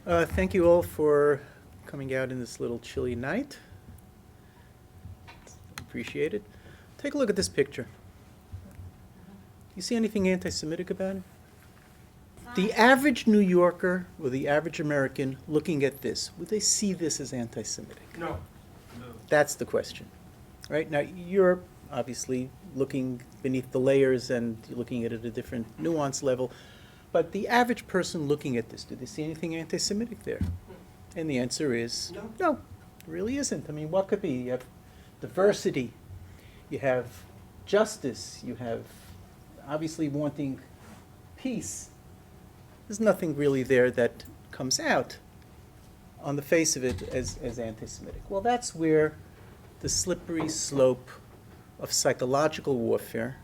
Thank you all for coming out in this little chilly night. Appreciate it. Take a look at this picture. You see anything anti-Semitic about it? The average New Yorker or the average American looking at this, would they see this as anti-Semitic? No. No. That's the question. Right? Now, you're obviously looking beneath the layers and you're looking at it at a different nuance level. But the average person looking at this, do they see anything anti-Semitic there? And the answer is no, it really isn't. I mean, what could be? You have diversity, you have justice, you have obviously wanting peace. There's nothing really there that comes out on the face of it as anti-Semitic. Well, that's where the slippery slope of psychological warfare,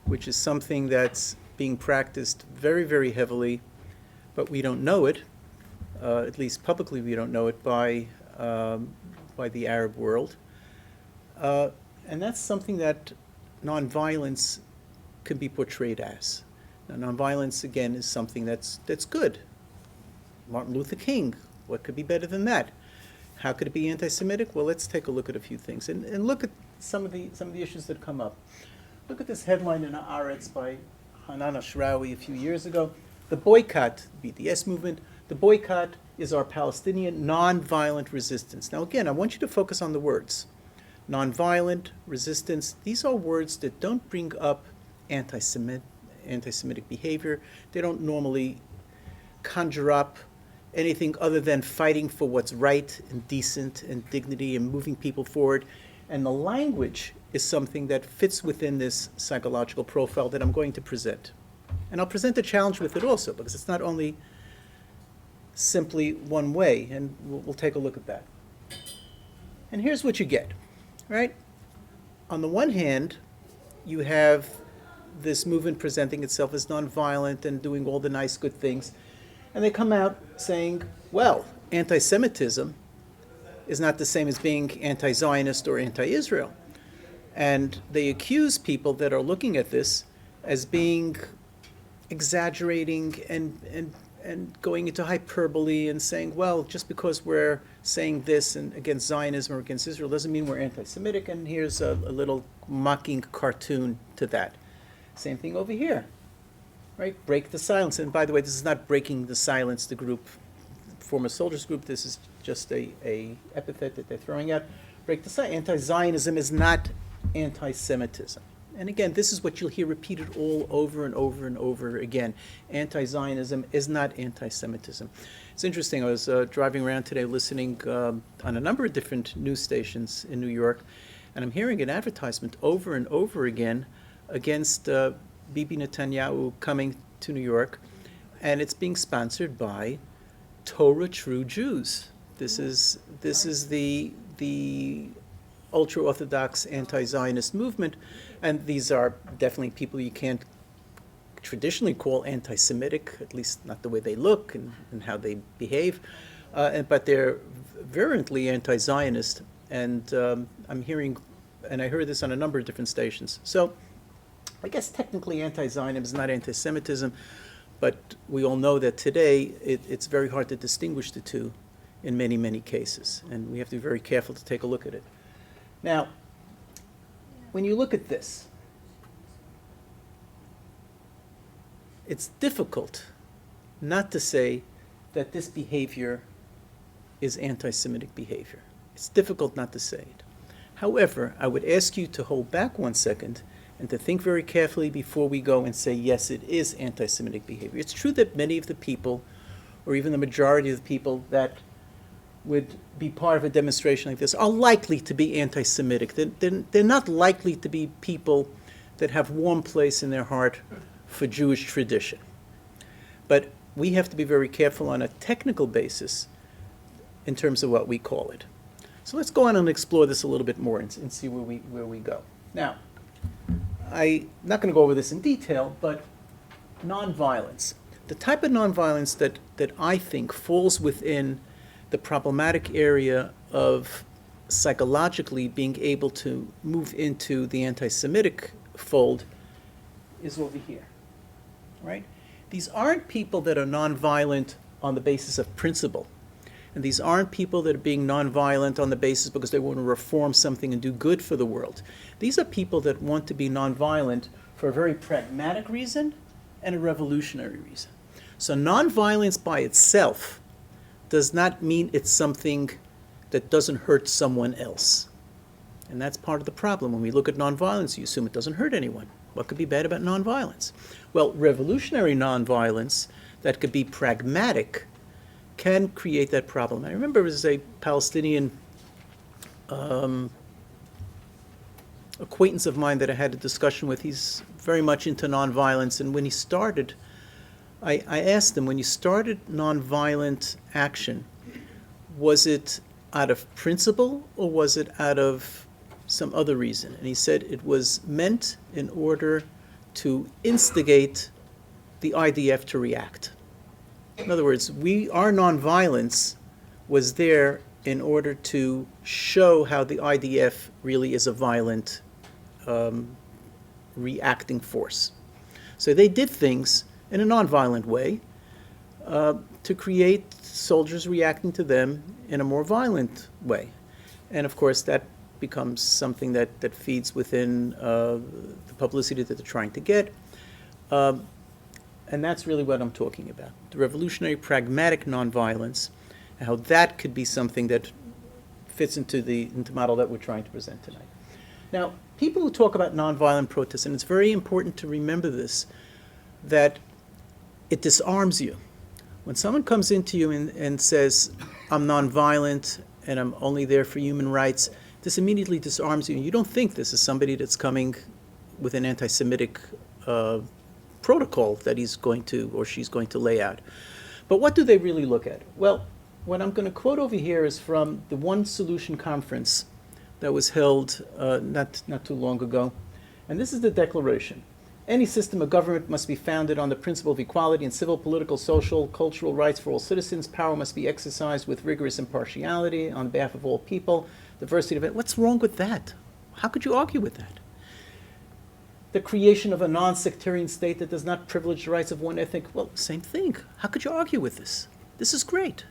which is something that's being practiced very, very heavily, but we don't know it, at least publicly we don't know it, by the Arab world. And that's something that nonviolence can be portrayed as. Now, nonviolence, again, is something that's good. Martin Luther King, what could be better than that? How could it be anti-Semitic? Well, let's take a look at a few things and look at some of the issues that come up. Look at this headline in Haaretz by Hanan Ashrawi a few years ago. The boycott, BDS movement, the boycott is our Palestinian nonviolent resistance. Now again, I want you to focus on the words. Nonviolent, resistance, these are words that don't bring up anti-Semitic behavior. They don't normally conjure up anything other than fighting for what's right and decent and dignity and moving people forward. And the language is something that fits within this psychological profile that I'm going to present. And I'll present a challenge with it also, because it's not only simply one way, and we'll take a look at that. And here's what you get, right? On the one hand, you have this movement presenting itself as nonviolent and doing all the nice, good things, and they come out saying, well, anti-Semitism is not the same as being anti-Zionist or anti-Israel. And they accuse people that are looking at this as being exaggerating and going into hyperbole and saying, well, just because we're saying this and against Zionism or against Israel doesn't mean we're anti-Semitic, and here's a little mocking cartoon to that. Same thing over here, right? Break the silence. And by the way, this is not breaking the silence, the group, former soldiers group, this is just a epithet that they're throwing out. Break the silence. Anti-Zionism is not anti-Semitism. And again, this is what you'll hear repeated all over and over and over again. Anti-Zionism is not anti-Semitism. It's interesting, I was driving around today listening on a number of different news stations in New York, and I'm hearing an advertisement over and over again against Bibi Netanyahu coming to New York, and it's being sponsored by Torah True Jews. This is the ultra-Orthodox anti-Zionist movement, and these are definitely people you can't traditionally call anti-Semitic, at least not the way they look and how they behave, but they're virulently anti-Zionist, and I'm hearing, and I heard this on a number of different stations. So I guess technically anti-Zionism is not anti-Semitism, but we all know that today it's very hard to distinguish the two in many, many cases, and we have to be very careful to take a look at it. Now, when you look at this, it's difficult not to say that this behavior is anti-Semitic behavior. It's difficult not to say it. However, I would ask you to hold back 1 second and to think very carefully before we go and say, yes, it is anti-Semitic behavior. It's true that many of the people, or even the majority of the people that would be part of a demonstration like this, are likely to be anti-Semitic. They're not likely to be people that have warm place in their heart for Jewish tradition. But we have to be very careful on a technical basis in terms of what we call it. So let's go on and explore this a little bit more and see where we go. Now, I'm not going to go over this in detail, but nonviolence. The type of nonviolence that I think falls within the problematic area of psychologically being able to move into the anti-Semitic fold is over here, right? These aren't people that are nonviolent on the basis of principle. And these aren't people that are being nonviolent on the basis because they want to reform something and do good for the world. These are people that want to be nonviolent for a very pragmatic reason and a revolutionary reason. So nonviolence by itself does not mean it's something that doesn't hurt someone else. And that's part of the problem. When we look at nonviolence, you assume it doesn't hurt anyone. What could be bad about nonviolence? Well, revolutionary nonviolence that could be pragmatic can create that problem. I remember there was a Palestinian acquaintance of mine that I had a discussion with. He's very much into nonviolence, and when he started, I asked him, when you started nonviolent action, was it out of principle or was it out of some other reason? And he said it was meant in order to instigate the IDF to react. In other words, our nonviolence was there in order to show how the IDF really is a violent reacting force. So they did things in a nonviolent way to create soldiers reacting to them in a more violent way. And of course, that becomes something that feeds within the publicity that they're trying to get. And that's really what I'm talking about. The revolutionary pragmatic nonviolence, and how that could be something that fits into the model that we're trying to present tonight. Now, people who talk about nonviolent protests, and it's very important to remember this, that it disarms you. When someone comes into you and says, I'm nonviolent and I'm only there for human rights, this immediately disarms you. And you don't think this is somebody that's coming with an anti-Semitic protocol that he's going to or she's going to lay out. But what do they really look at? Well, what I'm going to quote over here is from the One Solution Conference that was held not too long ago. And this is the declaration. Any system of government must be founded on the principle of equality and civil, political, social, cultural rights for all citizens. Power must be exercised with rigorous impartiality on behalf of all people. Diversity of it. What's wrong with that? How could you argue with that? The creation of a non-sectarian state that does not privilege the rights of one ethnic. Well, same thing. How could you argue with this? This is great.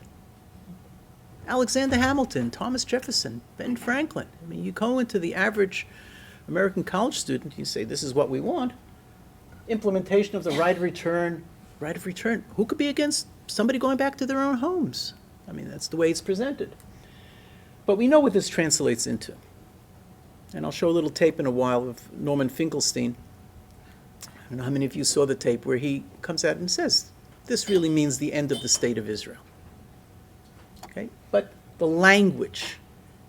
Alexander Hamilton, Thomas Jefferson, Ben Franklin. I mean, you go into the average American college student, you say, this is what we want. Implementation of the right of return. Right of return. Who could be against somebody going back to their own homes? I mean, that's the way it's presented. But we know what this translates into. And I'll show a little tape in a while of Norman Finkelstein. I don't know how many of you saw the tape where he comes out and says, this really means the end of the state of Israel. Okay? But the language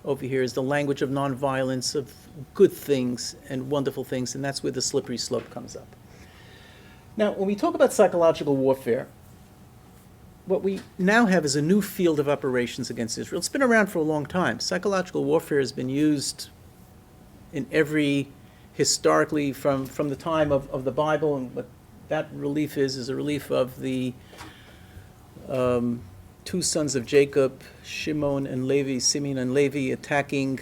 over here is the language of nonviolence, of good things and wonderful things, and that's where the slippery slope comes up. Now, when we talk about psychological warfare, what we now have is a new field of operations against Israel. It's been around for a long time. Psychological warfare has been used in every, historically, from the time of the Bible, and what that relief is a relief of the two sons of Jacob, Shimon and Levi, Simeon and Levi, attacking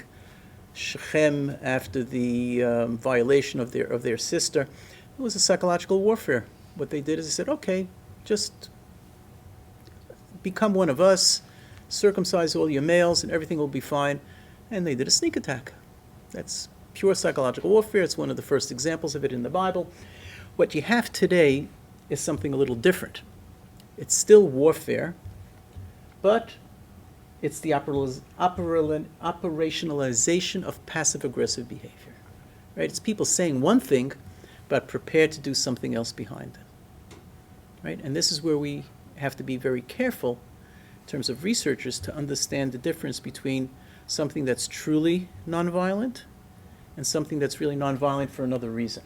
Shechem after the violation of their sister. It was a psychological warfare. What they did is they said, okay, just become one of us, circumcise all your males, and everything will be fine. And they did a sneak attack. That's pure psychological warfare. It's one of the first examples of it in the Bible. What you have today is something a little different. It's still warfare, but it's the operationalization of passive-aggressive behavior. Right? It's people saying one thing, but prepared to do something else behind them. Right? And this is where we have to be very careful in terms of researchers to understand the difference between something that's truly nonviolent and something that's really nonviolent for another reason.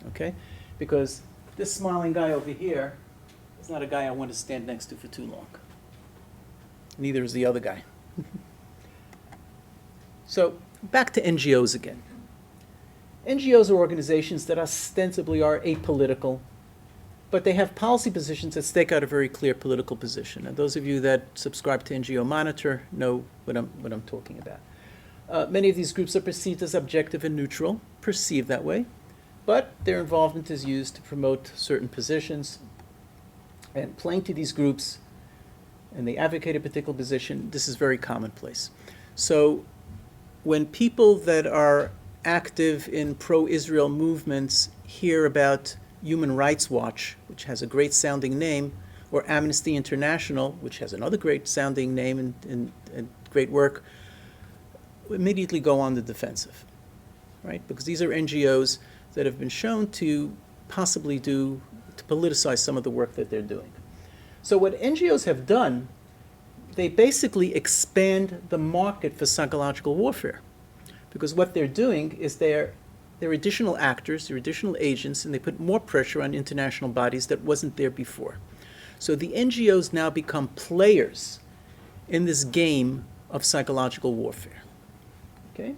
Okay? Because this smiling guy over here is not a guy I want to stand next to for too long. Neither is the other guy. So, back to NGOs again. NGOs are organizations that ostensibly are apolitical, but they have policy positions that stake out a very clear political position. And those of you that subscribe to NGO Monitor know what I'm talking about. Many of these groups are perceived as objective and neutral, perceived that way, but their involvement is used to promote certain positions. And playing to these groups and they advocate a particular position, this is very commonplace. So when people that are active in pro-Israel movements hear about Human Rights Watch, which has a great sounding name, or Amnesty International, which has another great sounding name and great work, immediately go on the defensive, right? Because these are NGOs that have been shown to possibly to politicize some of the work that they're doing. So what NGOs have done, they basically expand the market for psychological warfare. Because what they're doing is they're additional actors, they're additional agents, and they put more pressure on international bodies that wasn't there before. So the NGOs now become players in this game of psychological warfare. Okay?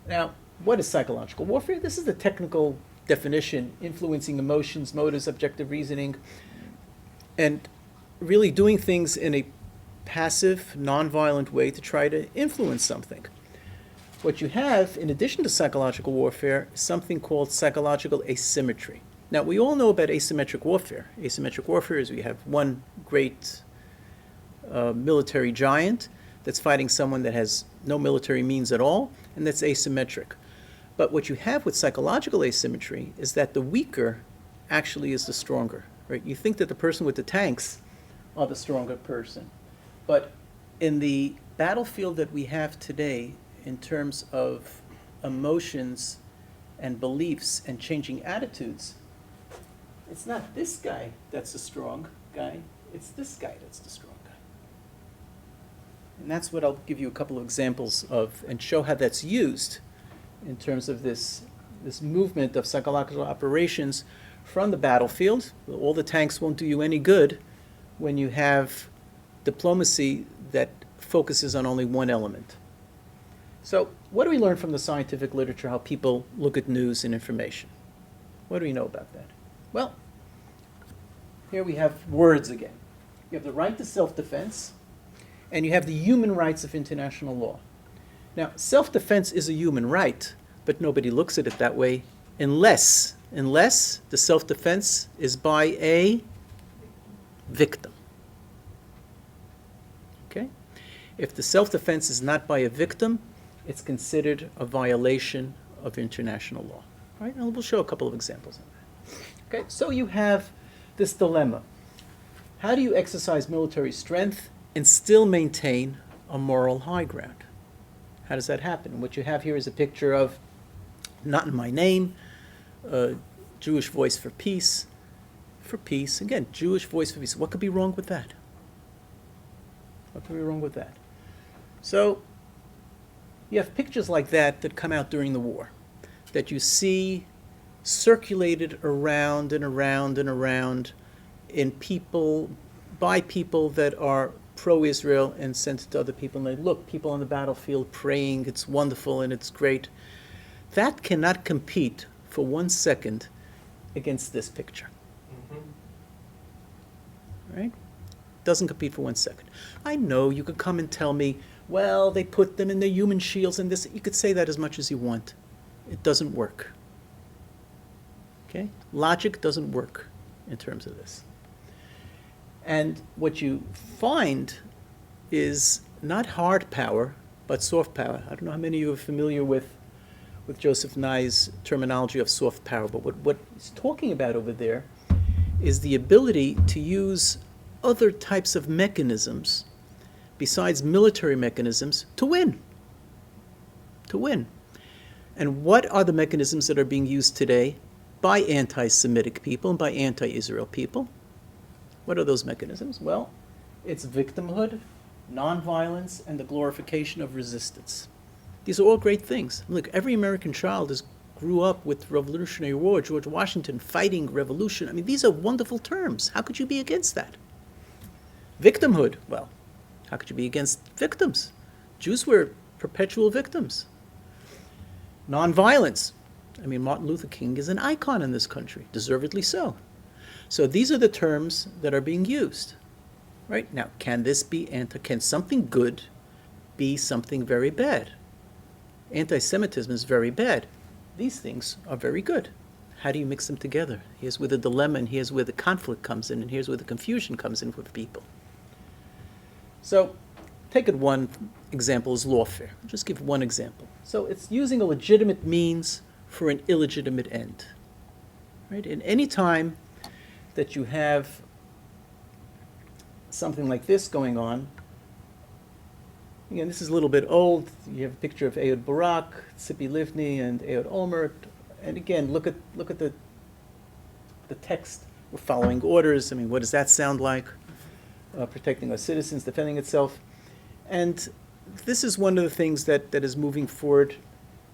Now, what is psychological warfare? This is the technical definition: influencing emotions, motives, objective reasoning, and really doing things in a passive, nonviolent way to try to influence something. What you have, in addition to psychological warfare, is something called psychological asymmetry. Now, we all know about asymmetric warfare. Asymmetric warfare is we have one great military giant that's fighting someone that has no military means at all, and that's asymmetric. But what you have with psychological asymmetry is that the weaker actually is the stronger, right? You think that the person with the tanks are the stronger person. But in the battlefield that we have today, in terms of emotions and beliefs and changing attitudes, it's not this guy that's the strong guy, it's this guy that's the strong guy. And that's what I'll give you a couple of examples of and show how that's used in terms of this movement of psychological operations from the battlefield. All the tanks won't do you any good when you have diplomacy that focuses on only one element. So what do we learn from the scientific literature, how people look at news and information? What do we know about that? Well, here we have words again. You have the right to self-defense, and you have the human rights of international law. Now, self-defense is a human right, but nobody looks at it that way unless the self-defense is by a victim. Okay? If the self-defense is not by a victim, it's considered a violation of international law. All right? And we'll show a couple of examples of that. Okay? So you have this dilemma. How do you exercise military strength and still maintain a moral high ground? How does that happen? What you have here is a picture of Not in My Name, Jewish Voice for Peace. For peace. Again, Jewish Voice for Peace. What could be wrong with that? What could be wrong with that? So you have pictures like that that come out during the war, that you see circulated around and around and around in people, by people that are pro-Israel and sent it to other people. And they look, people on the battlefield praying, it's wonderful and it's great. That cannot compete for 1 second against this picture. Right? Doesn't compete for 1 second. I know you could come and tell me, well, they put them in their human shields and this. You could say that as much as you want. It doesn't work. Okay? Logic doesn't work in terms of this. And what you find is not hard power, but soft power. I don't know how many of you are familiar with Joseph Nye's terminology of soft power, but what he's talking about over there is the ability to use other types of mechanisms besides military mechanisms to win. To win. And what are the mechanisms that are being used today by anti-Semitic people and by anti-Israel people? What are those mechanisms? Well, it's victimhood, nonviolence, and the glorification of resistance. These are all great things. Look, every American child grew up with the Revolutionary War, George Washington fighting revolution. I mean, these are wonderful terms. How could you be against that? Victimhood. Well, how could you be against victims? Jews were perpetual victims. Nonviolence. I mean, Martin Luther King is an icon in this country, deservedly so. So these are the terms that are being used. Right? Now, can something good be something very bad? Anti-Semitism is very bad. These things are very good. How do you mix them together? Here's where the dilemma, and here's where the conflict comes in, and here's where the confusion comes in with people. So take it one example is lawfare. I'll just give one example. So it's using a legitimate means for an illegitimate end. Right? And any time that you have something like this going on, again, this is a little bit old. You have a picture of Ehud Barak, Tzipi Livni, and Ehud Olmert. And again, look at the text. We're following orders. I mean, what does that sound like? Protecting our citizens, defending itself. And this is one of the things that is moving forward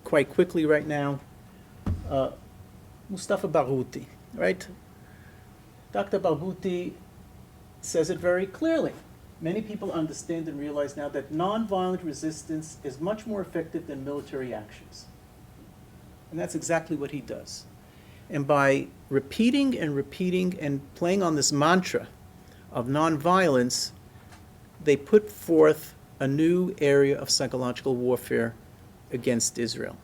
quite quickly right now. Mustafa Barghouti, right? Dr. Barghouti says it very clearly. Many people understand and realize now that nonviolent resistance is much more effective than military actions. And that's exactly what he does. And by repeating and playing on this mantra of nonviolence, they put forth a new area of psychological warfare against Israel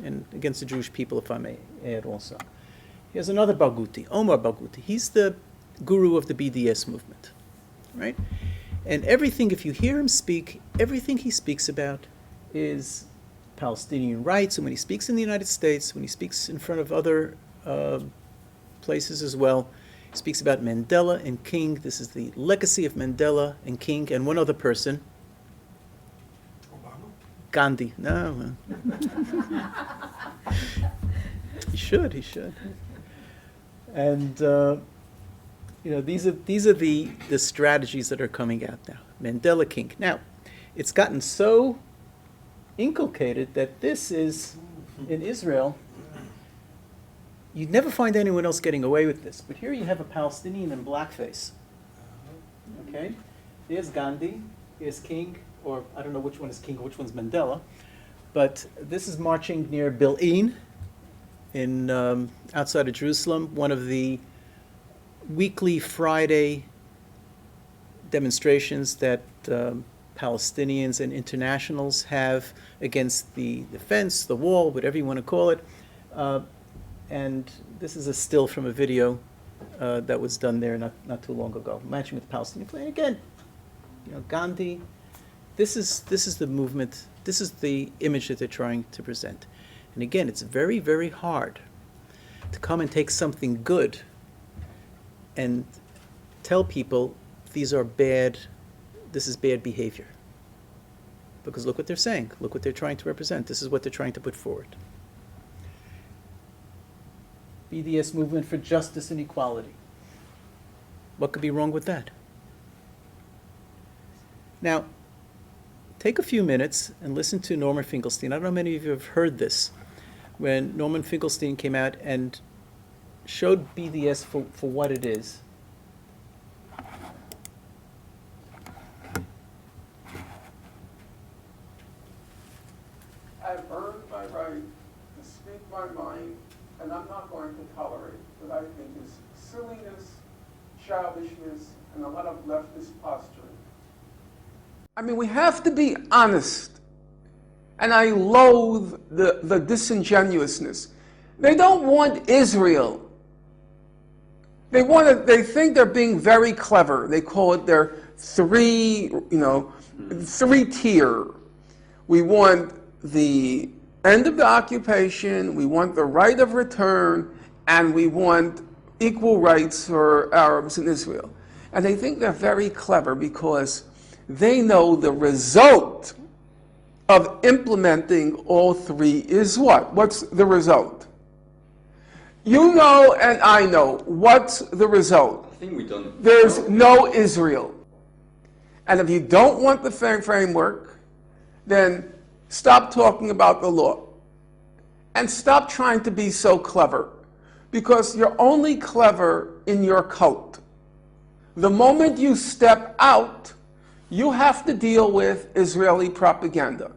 and against the Jewish people, if I may add also. Here's another Barghouti, Omar Barghouti. He's the guru of the BDS movement, right? And everything, if you hear him speak, everything he speaks about is Palestinian rights. And when he speaks in the United States, when he speaks in front of other places as well, he speaks about Mandela and King. This is the legacy of Mandela and King and one other person. Obama? Gandhi. No. He should. And these are the strategies that are coming out now. Mandela King. Now, it's gotten so inculcated that this is, in Israel, you'd never find anyone else getting away with this. But here you have a Palestinian in blackface. Okay? Here's Gandhi, here's King, or I don't know which one is King, which one's Mandela. But this is marching near Bil'in in outside of Jerusalem, one of the weekly Friday demonstrations that Palestinians and internationals have against the fence, the wall, whatever you want to call it. And this is a still from a video that was done there not too long ago, matching with the Palestinian flag. Again, Gandhi. This is the movement. This is the image that they're trying to present. And again, it's very, very hard to come and take something good and tell people these are bad, this is bad behavior. Because look what they're saying, look what they're trying to represent. This is what they're trying to put forward. BDS movement for justice and equality. What could be wrong with that? Now, take a few minutes and listen to Norman Finkelstein. I don't know how many of you have heard this. When Norman Finkelstein came out and showed BDS for what it is. I've earned my right to speak my mind, and I'm not going to tolerate what I think is silliness, childishness, and a lot of leftist posturing. I mean, we have to be honest. And I loathe the disingenuousness. They don't want Israel. They think they're being very clever. They call it their three-tier. We want the end of the occupation, we want the right of return, and we want equal rights for Arabs in Israel. And they think they're very clever because they know the result of implementing all three is what? What's the result? You know and I know. What's the result? I think we don't. There's no Israel. And if you don't want the framework, then stop talking about the law. And stop trying to be so clever. Because you're only clever in your cult. The moment you step out, you have to deal with Israeli propaganda.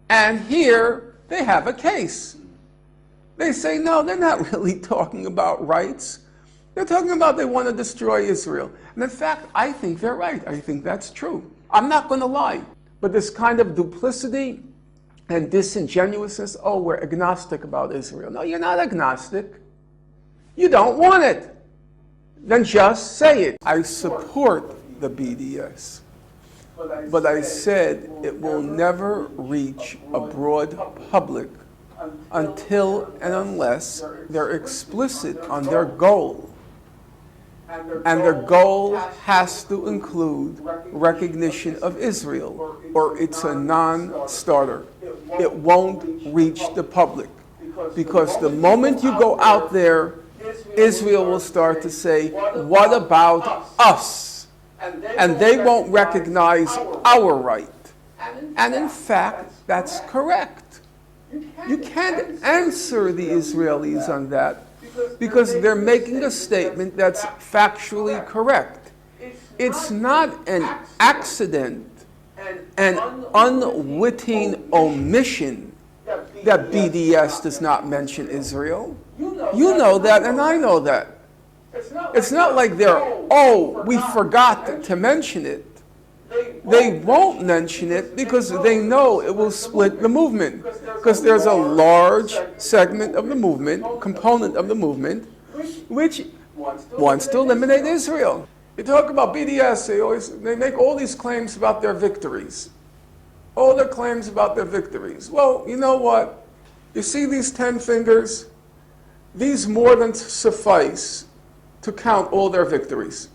And here they have a case. They say, no, they're not really talking about rights. They're talking about they want to destroy Israel. And in fact, I think they're right. I think that's true. I'm not going to lie. But this kind of duplicity and disingenuousness, oh, we're agnostic about Israel. No, you're not agnostic. You don't want it. Then just say it. I support the BDS. but I said it will never reach a broad public until and unless they're explicit on their goal. And their goal has to include recognition of Israel, or it's a non-starter. It won't reach the public. Because the moment you go out there, Israel will start to say, what about us? And they won't recognize our right. And in fact, that's correct. You can't answer the Israelis on that because they're making a statement that's factually correct. It's not an accident, an unwitting omission that BDS does not mention Israel. You know that, and I know that. It's not like we forgot to mention it. They won't mention it because they know it will split the movement. Because there's a large segment of the movement, component of the movement, which wants to eliminate Israel. You talk about BDS, they make all these claims about their victories. All their claims about their victories. Well, you know what? You see these 10 fingers? These more than suffice to count all their victories.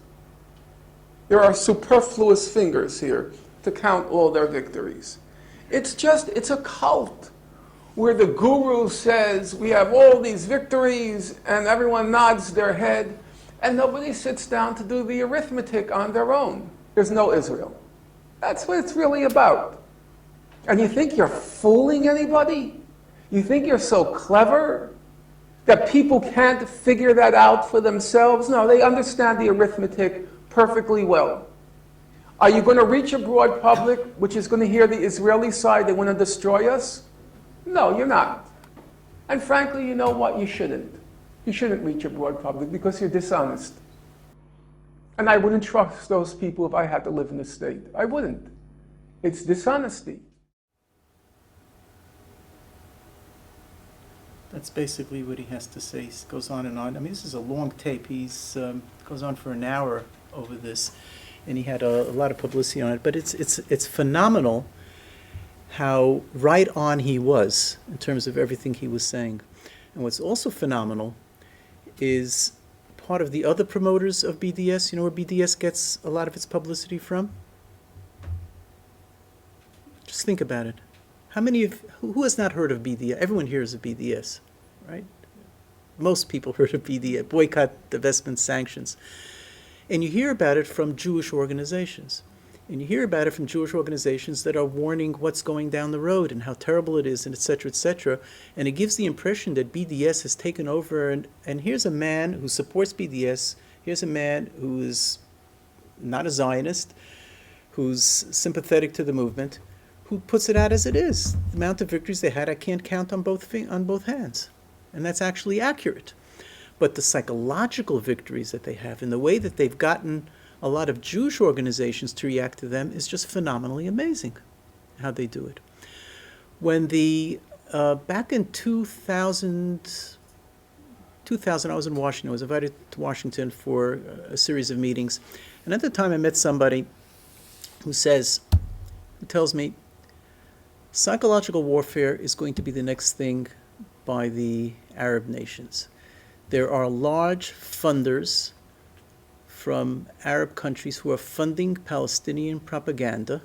There are superfluous fingers here to count all their victories. It's a cult where the guru says we have all these victories and everyone nods their head and nobody sits down to do the arithmetic on their own. There's no Israel. That's what it's really about. And you think you're fooling anybody? You think you're so clever that people can't figure that out for themselves? No, they understand the arithmetic perfectly well. Are you going to reach a broad public which is going to hear the Israeli side, they want to destroy us? No, you're not. And frankly, you know what? You shouldn't. You shouldn't reach a broad public because you're dishonest. And I wouldn't trust those people if I had to live in the state. I wouldn't. It's dishonesty. That's basically what he has to say. He goes on and on. I mean, this is a long tape. He's goes on for an hour over this, and he had a lot of publicity on it. But it's phenomenal how right on he was in terms of everything he was saying. And what's also phenomenal is part of the other promoters of BDS. You know where BDS gets a lot of its publicity from? Just think about it. How many of, who has not heard of BDS? Everyone hears of BDS, right? Most people heard of BDS, boycott, divestment, sanctions. And you hear about it from Jewish organizations. And you hear about it from Jewish organizations that are warning what's going down the road and how terrible it is, and et cetera, et cetera. And it gives the impression that BDS has taken over. And here's a man who supports BDS. Here's a man who is not a Zionist, who's sympathetic to the movement, who puts it out as it is. The amount of victories they had, I can't count on both hands. And that's actually accurate. But the psychological victories that they have and the way that they've gotten a lot of Jewish organizations to react to them is just phenomenally amazing, how they do it. When back in 2000, I was in Washington. I was invited to Washington for a series of meetings. And at the time I met somebody who tells me, psychological warfare is going to be the next thing by the Arab nations. There are large funders from Arab countries who are funding Palestinian propaganda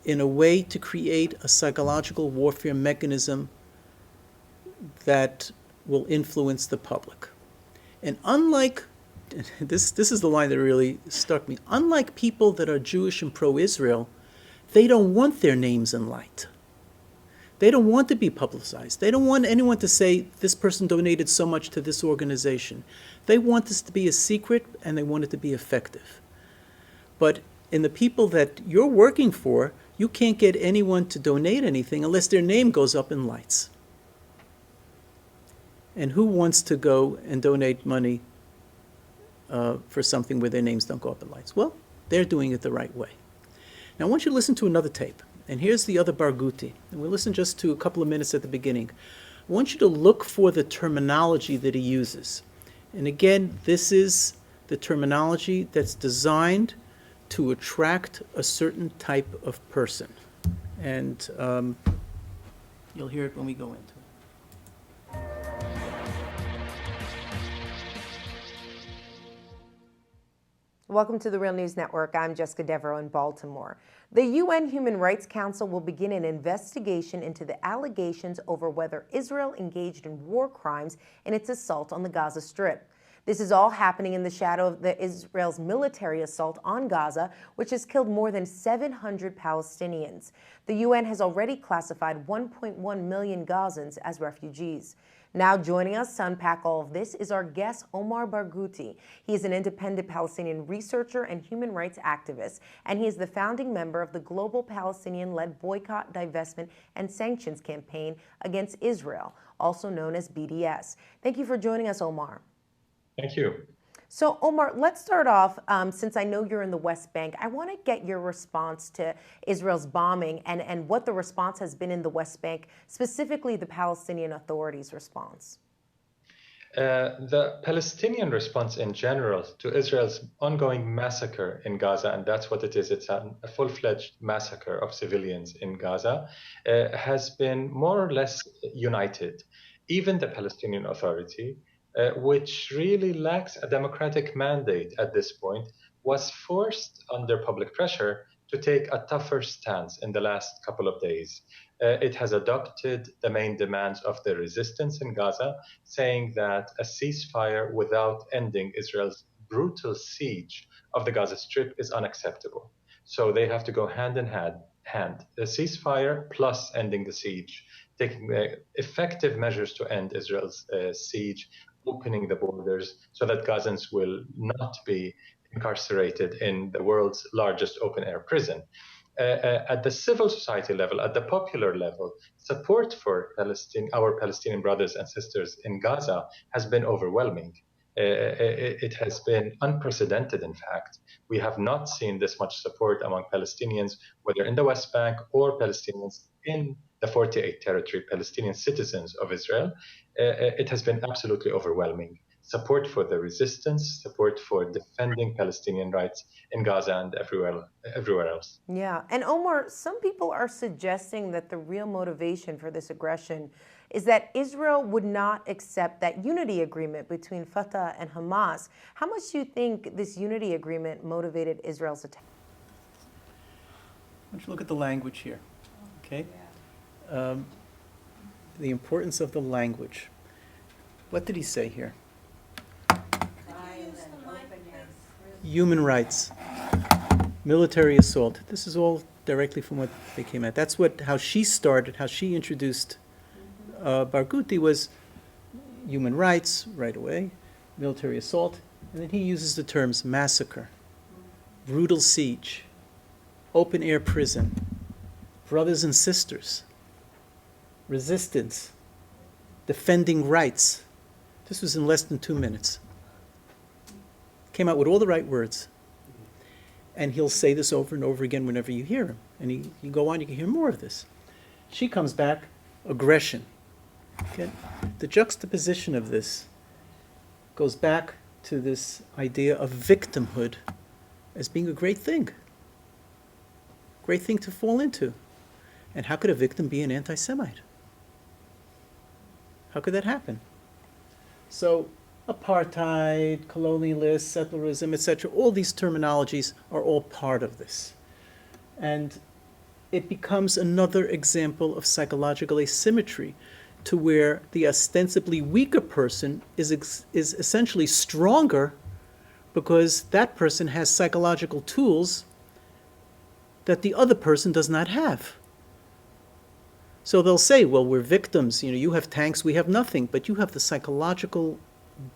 in a way to create a psychological warfare mechanism that will influence the public. And unlike, this is the line that really struck me, unlike people that are Jewish and pro-Israel, they don't want their names in light. They don't want to be publicized. They don't want anyone to say, this person donated so much to this organization. They want this to be a secret, and they want it to be effective. But in the people that you're working for, you can't get anyone to donate anything unless their name goes up in lights. And who wants to go and donate money for something where their names don't go up in lights? Well, they're doing it the right way. Now, I want you to listen to another tape. And here's the other Barghouti. And we'll listen just to a couple of minutes at the beginning. I want you to look for the terminology that he uses. And again, this is the terminology that's designed to attract a certain type of person. And you'll hear it when we go into it. Welcome to the Real News Network. I'm Jessica Devereaux in Baltimore. The UN Human Rights Council will begin an investigation into the allegations over whether Israel engaged in war crimes in its assault on the Gaza Strip. This is all happening in the shadow of Israel's military assault on Gaza, which has killed more than 700 Palestinians. The UN has already classified 1.1 million Gazans as refugees. Now joining us to unpack all of this is our guest, Omar Barghouti. He is an independent Palestinian researcher and human rights activist, and he is the founding member of the global Palestinian-led boycott, divestment, and sanctions campaign against Israel, also known as BDS. Thank you for joining us, Omar. Thank you. So, Omar, let's start off, since I know you're in the West Bank, I want to get your response to Israel's bombing and what the response has been in the West Bank, specifically the Palestinian Authority's response. The Palestinian response in general to Israel's ongoing massacre in Gaza, and that's what it is, it's a full-fledged massacre of civilians in Gaza, has been more or less united. Even the Palestinian Authority, which really lacks a democratic mandate at this point, was forced under public pressure to take a tougher stance in the last couple of days. It has adopted the main demands of the resistance in Gaza, saying that a ceasefire without ending Israel's brutal siege of the Gaza Strip is unacceptable. So they have to go hand in hand, a ceasefire plus ending the siege, taking effective measures to end Israel's siege, opening the borders so that Gazans will not be incarcerated in the world's largest open-air prison. At the civil society level, at the popular level, support for our Palestinian brothers and sisters in Gaza has been overwhelming. It has been unprecedented, in fact. We have not seen this much support among Palestinians, whether in the West Bank or Palestinians in the 48 territory Palestinian citizens of Israel. It has been absolutely overwhelming. Support for the resistance, support for defending Palestinian rights in Gaza and everywhere else. Yeah, and Omar, some people are suggesting that the real motivation for this aggression is that Israel would not accept that unity agreement between Fatah and Hamas. How much do you think this unity agreement motivated Israel's attack? Why don't you look at the language here, okay? The importance of the language. What did he say here? Human rights, military assault. This is all directly from what they came at. That's how she started, how she introduced Barghouti was human rights right away, military assault, and then he uses the terms massacre, brutal siege, open-air prison, brothers and sisters, resistance, defending rights. This was in less than 2 minutes. Came out with all the right words. And he'll say this over and over again whenever you hear him. And you go on, you can hear more of this. She comes back, aggression. Okay? The juxtaposition of this goes back to this idea of victimhood as being a great thing. Great thing to fall into. And how could a victim be an anti-Semite? How could that happen? So apartheid, colonialist, settlerism, etc., all these terminologies are all part of this. And it becomes another example of psychological asymmetry, to where the ostensibly weaker person is essentially stronger because that person has psychological tools that the other person does not have. So they'll say, well, we're victims, you have tanks, we have nothing, but you have the psychological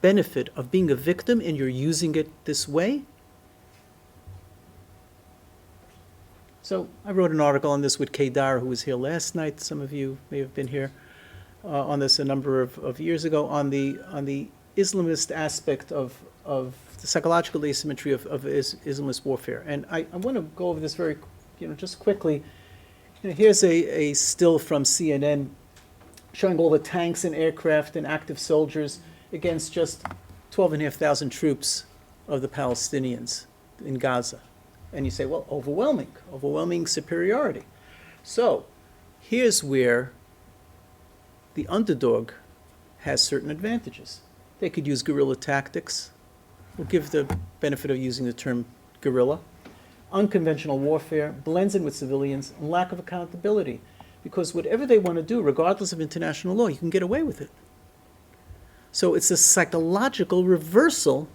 benefit of being a victim and you're using it this way. So I wrote an article on this with Kedar, who was here last night. Some of you may have been here on this a number of years ago, on the Islamist aspect of the psychological asymmetry of Islamist warfare. And I want to go over this very, just quickly. Here's a still from CNN showing all the tanks and aircraft and active soldiers against just 12,500 troops of the Palestinians in Gaza. And you say, well, overwhelming superiority. So here's where the underdog has certain advantages. They could use guerrilla tactics. We'll give the benefit of using the term guerrilla. Unconventional warfare, blends in with civilians, and lack of accountability. Because whatever they want to do, regardless of international law, you can get away with it. So it's a psychological reversal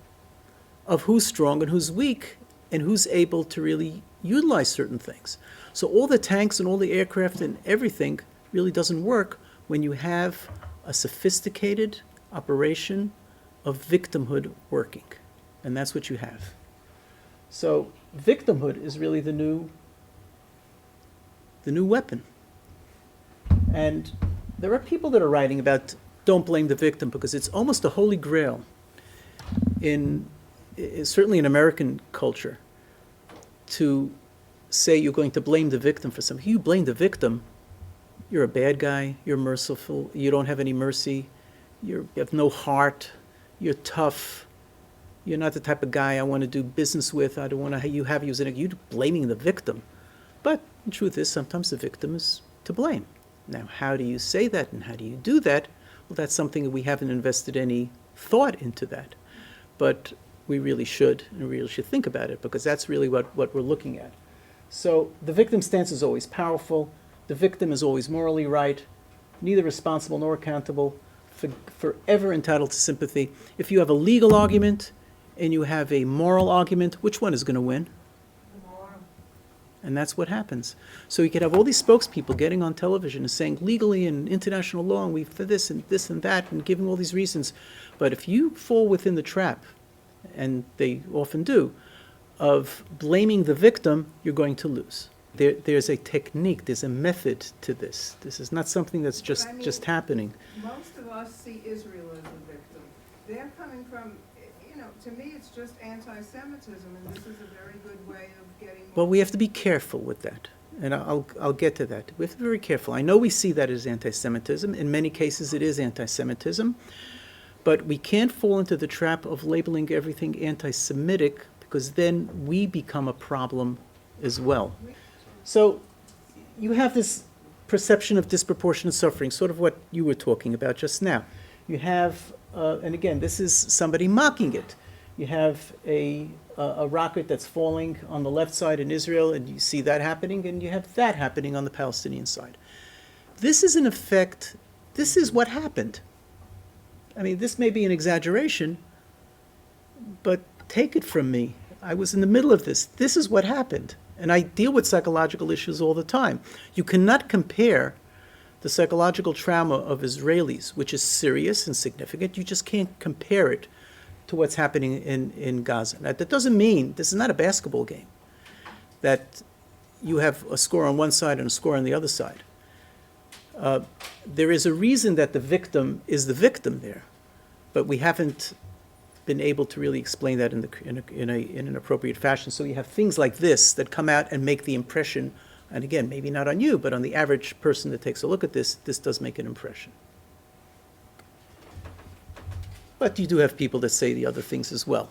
of who's strong and who's weak and who's able to really utilize certain things. So all the tanks and all the aircraft and everything really doesn't work when you have a sophisticated operation of victimhood working. And that's what you have. So victimhood is really the new weapon. And there are people that are writing about don't blame the victim because it's almost a holy grail certainly in American culture to say you're going to blame the victim for something. You blame the victim, you're a bad guy, you're merciful, you don't have any mercy, you have no heart, you're tough, you're not the type of guy I want to do business with, I don't want to have you as you're blaming the victim. But the truth is sometimes the victim is to blame. Now, how do you say that and how do you do that? Well, that's something that we haven't invested any thought into that. But we really should, and we really should think about it because that's really what we're looking at. So the victim stance is always powerful. The victim is always morally right, neither responsible nor accountable, forever entitled to sympathy. If you have a legal argument and you have a moral argument, which one is going to win? And that's what happens. So you could have all these spokespeople getting on television and saying legally and international law and we've for this and that and giving all these reasons. But if you fall within the trap, and they often do, of blaming the victim, you're going to lose. There's a technique, there's a method to this. This is not something that's just happening. Most of us see Israel as a victim. They're coming from, to me it's just anti-Semitism, and this is a very good way of getting... Well, we have to be careful with that, and I'll get to that. We have to be very careful. I know we see that as anti-Semitism. In many cases it is anti-Semitism, but we can't fall into the trap of labeling everything anti-Semitic because then we become a problem as well. So you have this perception of disproportionate suffering, sort of what you were talking about just now. You have, and again, this is somebody mocking it. You have a rocket that's falling on the left side in Israel, and you see that happening, and you have that happening on the Palestinian side. This is, in effect, this is what happened. I mean, this may be an exaggeration, but take it from me. I was in the middle of this. This is what happened. And I deal with psychological issues all the time. You cannot compare the psychological trauma of Israelis, which is serious and significant. You just can't compare it to what's happening in Gaza. Now, that doesn't mean, this is not a basketball game, that you have a score on one side and a score on the other side. There is a reason that the victim is the victim there, but we haven't been able to really explain that in an appropriate fashion. So you have things like this that come out and make the impression, and again, maybe not on you, but on the average person that takes a look at this does make an impression. But you do have people that say the other things as well.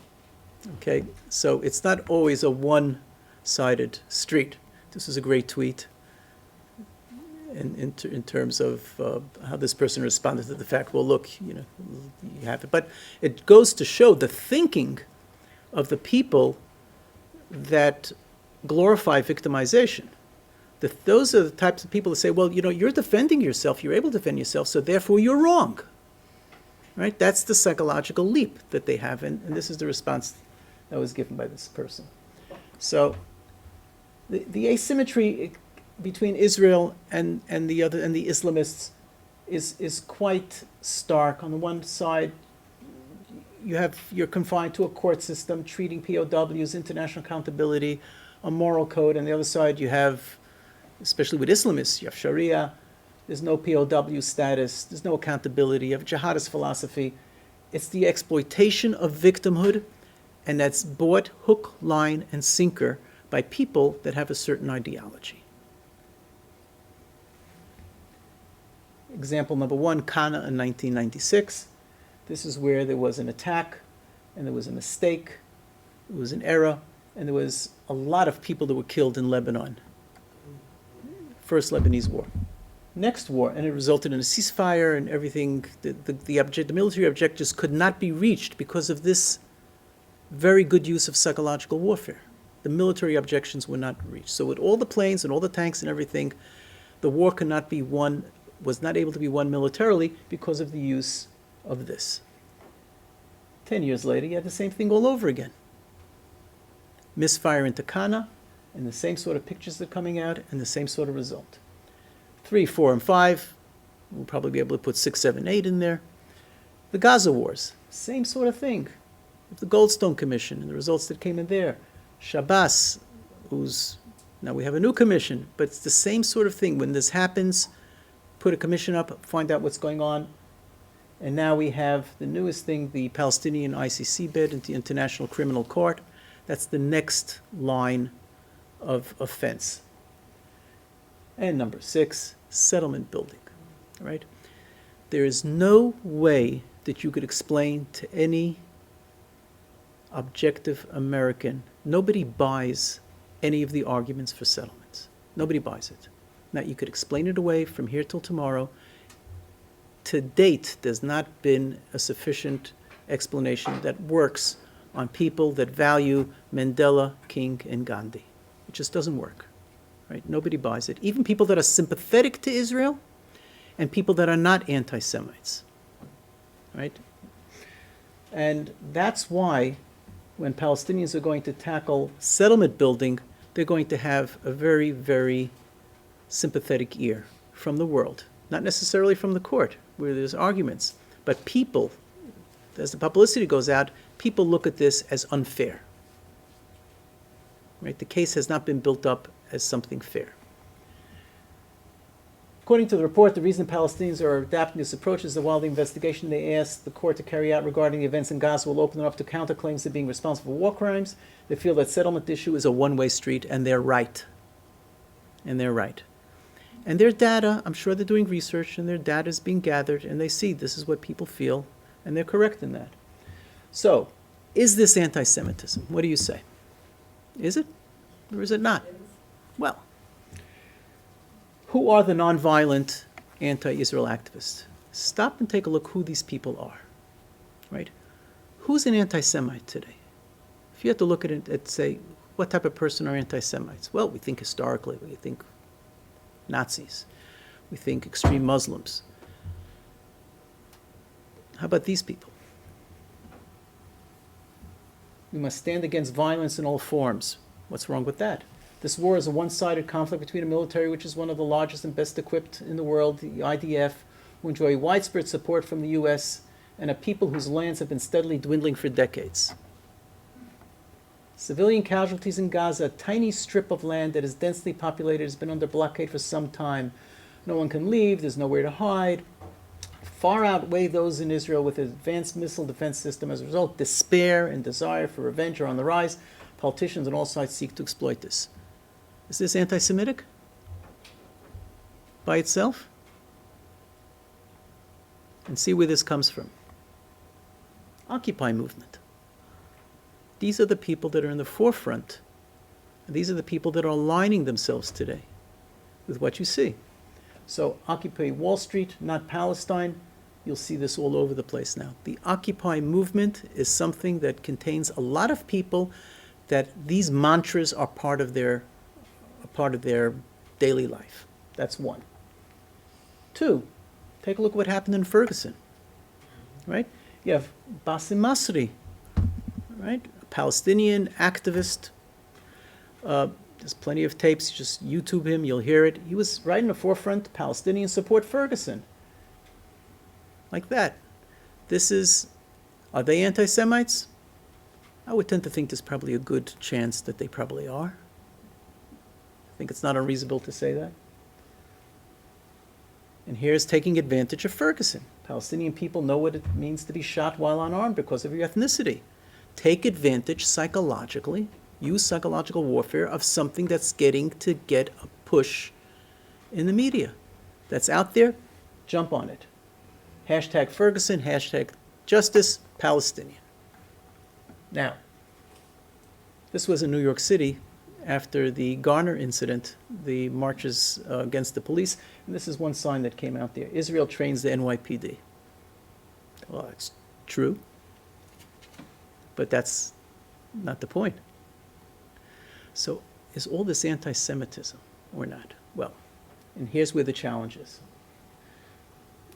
Okay, so it's not always a one-sided street. This is a great tweet in terms of how this person responded to the fact, well, look, you have it. But it goes to show the thinking of the people that glorify victimization. Those are the types of people that say, well, you're defending yourself, you're able to defend yourself, so therefore you're wrong. Right? That's the psychological leap that they have, and this is the response that was given by this person. So the asymmetry between Israel and the Islamists is quite stark. On the one side, you're confined to a court system treating POWs, international accountability, a moral code. On the other side, you have, especially with Islamists, you have Sharia. There's no POW status. There's no accountability. You have jihadist philosophy. It's the exploitation of victimhood, and that's bought hook, line, and sinker by people that have a certain ideology. Example number one, Kana in 1996. This is where there was an attack, and there was a mistake. It was an error, and there was a lot of people that were killed in Lebanon. First Lebanese war. Next war, and it resulted in a ceasefire and everything. The military objectives could not be reached because of this very good use of psychological warfare. The military objections were not reached. So with all the planes and all the tanks and everything, the war could not be won, was not able to be won militarily because of the use of this. 10 years later, you had the same thing all over again. Misfire into Cana, and the same sort of pictures that are coming out, and the same sort of result. 3, 4, and 5, we'll probably be able to put 6, 7, 8 in there. The Gaza wars, same sort of thing. The Goldstone Commission and the results that came in there. Shabbos, now we have a new commission, but it's the same sort of thing. When this happens, put a commission up, find out what's going on. And now we have the newest thing, the Palestinian ICC bid into the International Criminal Court. That's the next line of offense. And number 6, settlement building, right? There is no way that you could explain to any objective American, nobody buys any of the arguments for settlements. Nobody buys it. Now, you could explain it away from here till tomorrow. To date, there's not been a sufficient explanation that works on people that value Mandela, King, and Gandhi. It just doesn't work, right? Nobody buys it. Even people that are sympathetic to Israel and people that are not anti-Semites, right? And that's why when Palestinians are going to tackle settlement building, they're going to have a very, very sympathetic ear from the world. Not necessarily from the court, where there's arguments, but people, as the publicity goes out, people look at this as unfair. Right? The case has not been built up as something fair. According to the report, the reason Palestinians are adapting this approach is that while the investigation they asked the court to carry out regarding the events in Gaza will open them up to counterclaims of being responsible for war crimes, they feel that settlement issue is a one-way street, and they're right. And they're right. And their data, I'm sure they're doing research, and their data is being gathered, and they see this is what people feel, and they're correct in that. So, is this anti-Semitism? What do you say? Is it, or is it not? Well, who are the nonviolent anti-Israel activists? Stop and take a look who these people are, right? Who's an anti-Semite today? If you had to look at it and say, what type of person are anti-Semites? Well, we think historically, we think Nazis, we think extreme Muslims. How about these people? We must stand against violence in all forms. What's wrong with that? This war is a one-sided conflict between a military which is one of the largest and best equipped in the world, the IDF, who enjoy widespread support from the U.S., and a people whose lands have been steadily dwindling for decades. Civilian casualties in Gaza, a tiny strip of land that is densely populated, has been under blockade for some time. No one can leave, there's nowhere to hide. Far outweigh those in Israel with an advanced missile defense system. As a result, despair and desire for revenge are on the rise. Politicians on all sides seek to exploit this. Is this anti-Semitic by itself? And see where this comes from. Occupy movement. These are the people that are in the forefront. And these are the people that are aligning themselves today with what you see. So Occupy Wall Street, not Palestine. You'll see this all over the place now. The Occupy movement is something that contains a lot of people that these mantras are part of their daily life. That's one. 2, take a look at what happened in Ferguson, right? You have Bassem Masri, right? A Palestinian activist. There's plenty of tapes. Just YouTube him, you'll hear it. He was right in the forefront, Palestinian support Ferguson. Like that. Are they anti-Semites? I would tend to think there's probably a good chance that they probably are. I think it's not unreasonable to say that. And here's taking advantage of Ferguson. Palestinian people know what it means to be shot while unarmed because of your ethnicity. Take advantage psychologically, use psychological warfare of something that's getting to get a push in the media. That's out there, jump on it. Hashtag Ferguson, hashtag justice, Palestinian. Now, This was in New York City after the Garner incident, the marches against the police. And this is one sign that came out there. Israel trains the NYPD. Well, it's true, but that's not the point. So is all this anti-Semitism or not? Well, and here's where the challenge is.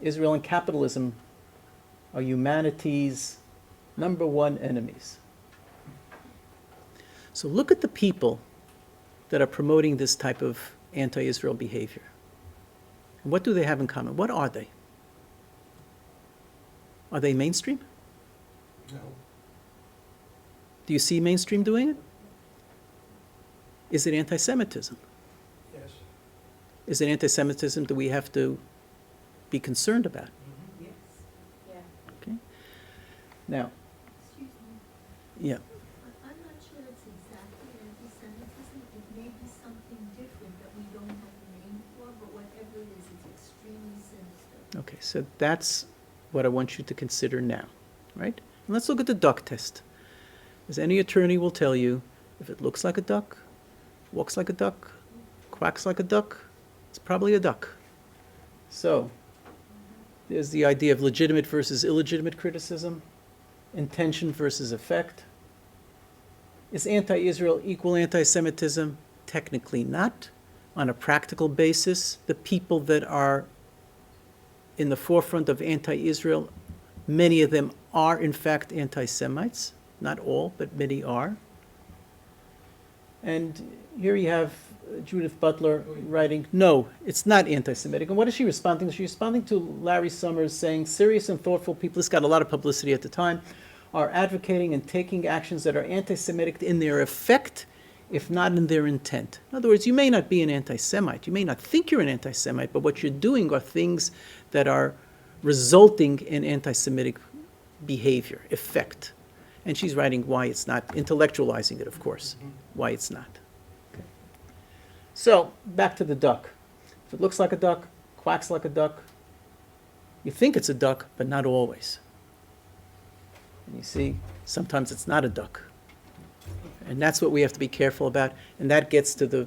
Israel and capitalism are humanity's number one enemies. So look at the people that are promoting this type of anti-Israel behavior. And what do they have in common? What are they? Are they mainstream? No. Do you see mainstream doing it? Is it anti-Semitism? Yes. Is it anti-Semitism that we have to be concerned about? Yes. Yeah. Okay. Now, Excuse me. yeah. I'm not sure it's exactly anti-Semitism. It may be something different that we don't have a name for, but whatever it is, it's extremely sinister. Okay, so that's what I want you to consider now, right? And let's look at the duck test. As any attorney will tell you, if it looks like a duck, walks like a duck, quacks like a duck, it's probably a duck. So, there's the idea of legitimate versus illegitimate criticism, intention versus effect. Is anti-Israel equal anti-Semitism? Technically not. On a practical basis, the people that are in the forefront of anti-Israel, many of them are in fact anti-Semites. Not all, but many are. And here you have Judith Butler writing, no, it's not anti-Semitic. And what is she responding to? She's responding to Larry Summers saying, serious and thoughtful people, this got a lot of publicity at the time, are advocating and taking actions that are anti-Semitic in their effect, if not in their intent. In other words, you may not be an anti-Semite, you may not think you're an anti-Semite, but what you're doing are things that are resulting in anti-Semitic behavior, effect. And she's writing why it's not, intellectualizing it, of course, why it's not. Okay. So, back to the duck. If it looks like a duck, quacks like a duck, you think it's a duck, but not always. And you see, sometimes it's not a duck. And that's what we have to be careful about, and that gets to the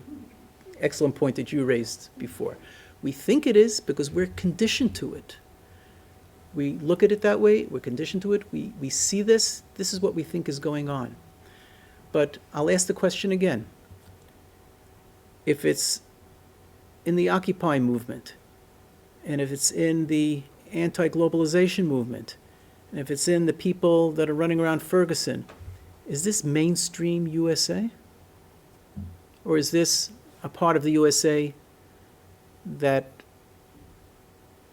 excellent point that you raised before. We think it is because we're conditioned to it. We look at it that way, we're conditioned to it, we see this is what we think is going on. But I'll ask the question again. If it's in the Occupy movement, and if it's in the anti-globalization movement, and if it's in the people that are running around Ferguson, is this mainstream USA? Or is this a part of the USA that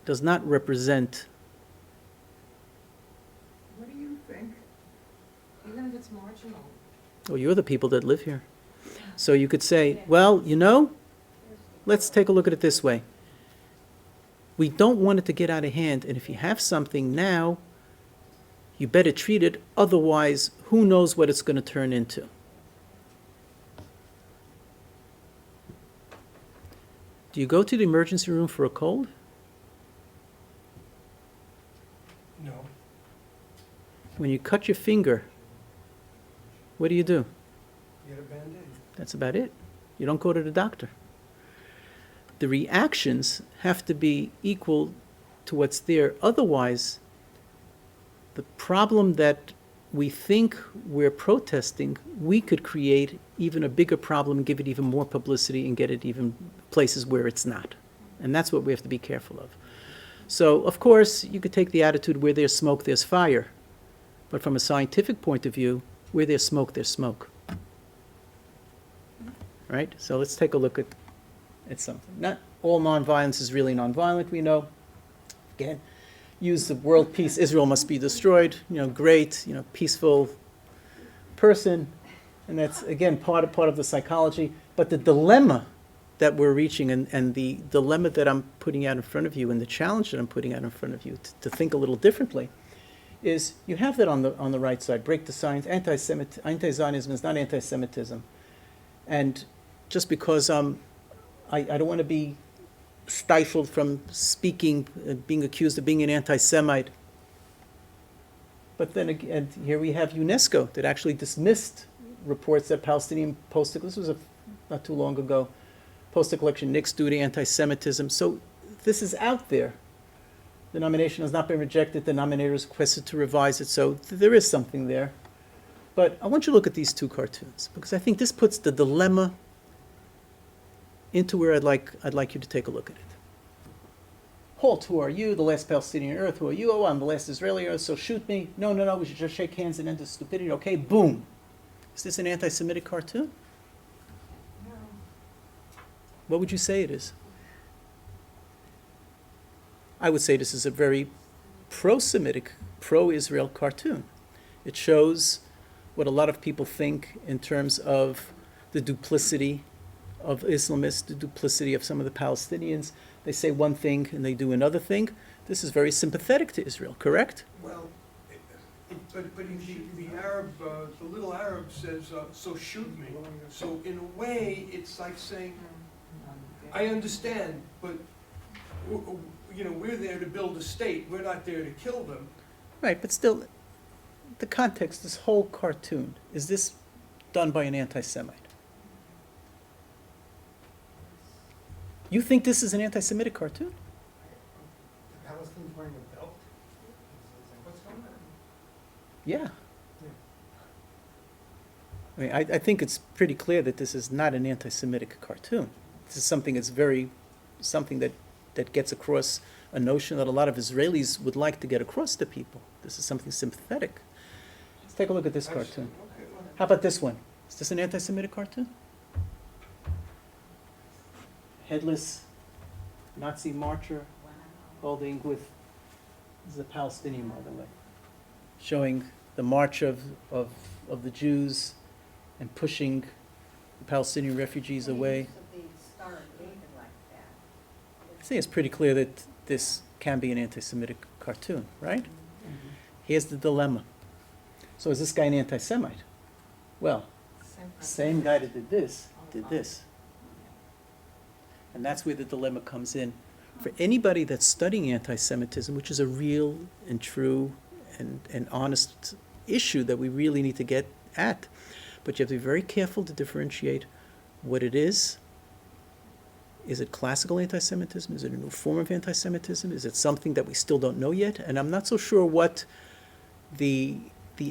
does not represent? What do you think? Even if it's marginal. Oh, you're the people that live here. So you could say, well, you know, let's take a look at it this way. We don't want it to get out of hand, and if you have something now, you better treat it, otherwise, who knows what it's going to turn into. Do you go to the emergency room for a cold? No. When you cut your finger, what do? Get a Band-Aid. That's about it. You don't go to the doctor. The reactions have to be equal to what's there. Otherwise, the problem that we think we're protesting, we could create even a bigger problem, give it even more publicity, and get it even places where it's not. And that's what we have to be careful of. So, of course, you could take the attitude, where there's smoke, there's fire. But from a scientific point of view, where there's smoke, there's smoke. All right? So let's take a look at something. Not all nonviolence is really nonviolent, we know. Again, use the world peace, Israel must be destroyed, great, peaceful person. And that's, again, part of the psychology. But the dilemma that we're reaching, and the dilemma that I'm putting out in front of you, and the challenge that I'm putting out in front of you to think a little differently, is you have that on the right side. Break the science. Anti-Zionism is not anti-Semitism. And just because I don't want to be stifled from speaking, being accused of being an anti-Semite. But then again, here we have UNESCO that actually dismissed reports that Palestinian posted, this was not too long ago, posted collection, Nick's Duty, Anti-Semitism. So this is out there. The nomination has not been rejected. The nominator has requested to revise it. So there is something there. But I want you to look at these two cartoons, because I think this puts the dilemma into where I'd like you to take a look at it. Halt, who are you? The last Palestinian on earth. Who are you? Oh, I'm the last Israeli on earth, so shoot me. No, we should just shake hands and end the stupidity. Okay, boom. Is this an anti-Semitic cartoon? No. What would you say it is? I would say this is a very pro-Semitic, pro-Israel cartoon. It shows what a lot of people think in terms of the duplicity of Islamists, the duplicity of some of the Palestinians. They say one thing and they do another thing. This is very sympathetic to Israel, correct? Well, but the Arab, the little Arab says, so shoot me. So in a way, it's like saying, I understand, but we're there to build a state. We're not there to kill them. Right, but still, the context, this whole cartoon, is this done by an anti-Semite? You think this is an anti-Semitic cartoon? The Palestinians wearing a belt? What's going on? Yeah. I mean, I think it's pretty clear that this is not an anti-Semitic cartoon. This is something that gets across a notion that a lot of Israelis would like to get across to people. This is something sympathetic. Let's take a look at this cartoon. How about this one? Is this an anti-Semitic cartoon? Headless Nazi marcher holding with, this is a Palestinian, by the way, showing the march of the Jews and pushing the Palestinian refugees away. I think it's pretty clear that this can be an anti-Semitic cartoon, right? Mm-hmm. Here's the dilemma. So is this guy an anti-Semite? Well, same guy that did this. And that's where the dilemma comes in. For anybody that's studying anti-Semitism, which is a real and true and honest issue that we really need to get at, but you have to be very careful to differentiate what it is. Is it classical anti-Semitism? Is it a new form of anti-Semitism? Is it something that we still don't know yet? And I'm not so sure what the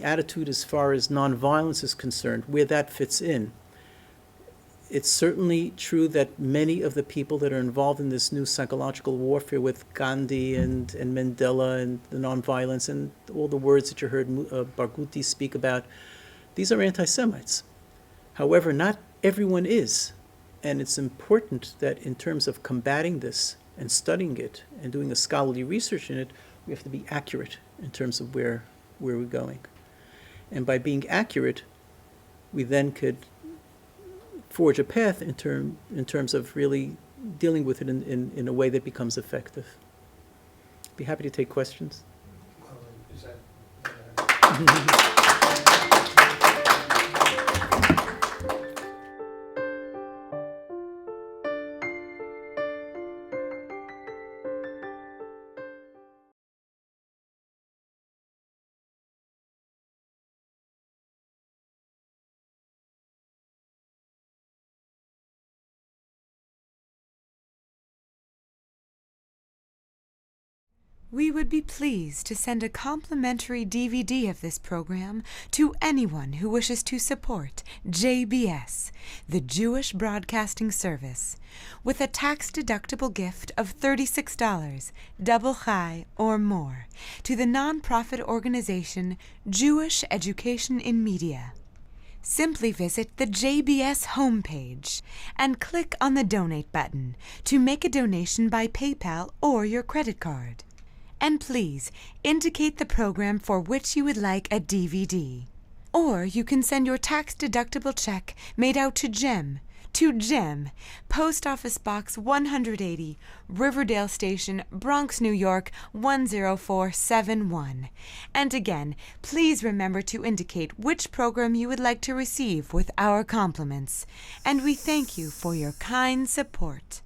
attitude as far as nonviolence is concerned, where that fits in. It's certainly true that many of the people that are involved in this new psychological warfare with Gandhi and Mandela and the nonviolence and all the words that you heard Barghouti speak about, these are anti-Semites. However, not everyone is. And it's important that in terms of combating this and studying it and doing a scholarly research in it, we have to be accurate in terms of where we're going. And by being accurate, we then could forge a path in terms of really dealing with it in a way that becomes effective. Be happy to take questions. Is that... We would be pleased to send a complimentary DVD of this program to anyone who wishes to support JBS, the Jewish Broadcasting Service, with a tax-deductible gift of $36, double chai or more, to the nonprofit organization Jewish Education in Media. Simply visit the JBS homepage and click on the Donate button to make a donation by PayPal or your credit card. And please indicate the program for which you would like a DVD. Or you can send your tax-deductible check made out to Jem, Post Office Box 180, Riverdale Station, Bronx, New York 10471. And again, please remember to indicate which program you would like to receive with our compliments. And we thank you for your kind support.